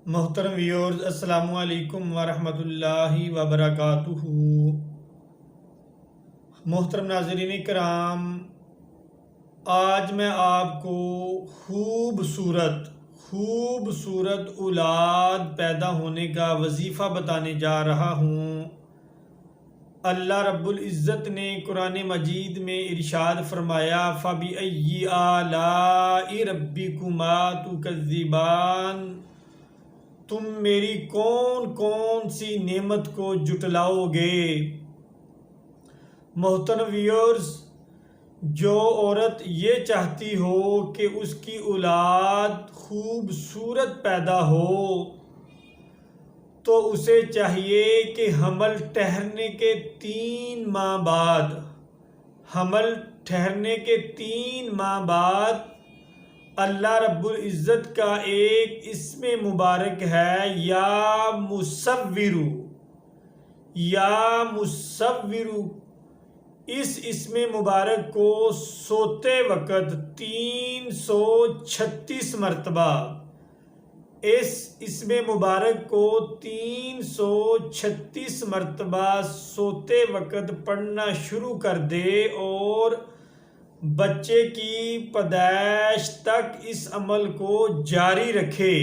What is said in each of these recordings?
محترم ویورز، السلام علیکم ورحمۃ اللہ وبرکاتہ۔ محترم ناظرین کرام، آج میں آپ کو خوبصورت اولاد پیدا ہونے کا وظیفہ بتانے جا رہا ہوں۔ اللہ رب العزت نے قرآن مجید میں ارشاد فرمایا، فَبِأَيِّ آلَاءِ رَبِّكُمَا تُكَذِّبَانِ، تم میری کون سی نعمت کو جٹلاؤ گے۔ محترم ویورز، جو عورت یہ چاہتی ہو کہ اس کی اولاد خوبصورت پیدا ہو تو اسے چاہیے کہ حمل ٹھہرنے کے 3 ماہ بعد اللہ رب العزت کا ایک اسم مبارک ہے یا مصور۔ اس اسم مبارک کو سوتے وقت 336 مرتبہ اس اسم مبارک کو 336 مرتبہ سوتے وقت پڑھنا شروع کر دے اور بچے کی پیدائش تک اس عمل کو جاری رکھے۔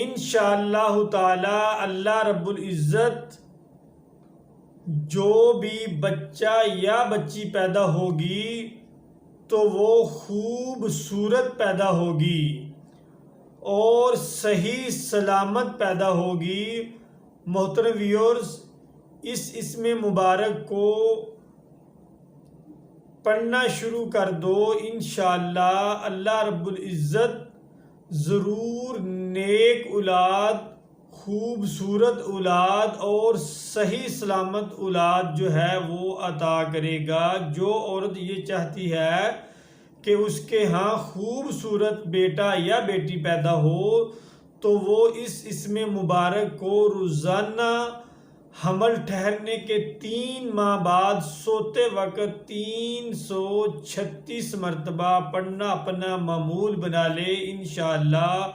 انشاءاللہ تعالی اللہ رب العزت جو بھی بچہ یا بچی پیدا ہوگی تو وہ خوبصورت پیدا ہوگی اور صحیح سلامت پیدا ہوگی۔ محترم ویورز، اس اسم مبارک کو پڑھنا شروع کر دو، انشاءاللہ اللہ رب العزت ضرور نیک اولاد، خوبصورت اولاد اور صحیح سلامت اولاد جو ہے وہ عطا کرے گا۔ جو عورت یہ چاہتی ہے کہ اس کے ہاں خوبصورت بیٹا یا بیٹی پیدا ہو تو وہ اس اسم مبارک کو روزانہ حمل ٹھہرنے کے 3 ماہ بعد سوتے وقت 336 مرتبہ پڑھنا اپنا معمول بنا لے۔ انشاءاللہ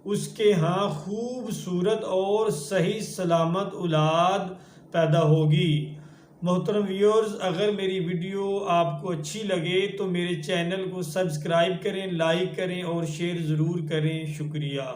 اس کے ہاں خوبصورت اور صحیح سلامت اولاد پیدا ہوگی۔ محترم ویورز، اگر میری ویڈیو آپ کو اچھی لگے تو میرے چینل کو سبسکرائب کریں، لائک کریں اور شیئر ضرور کریں۔ شکریہ۔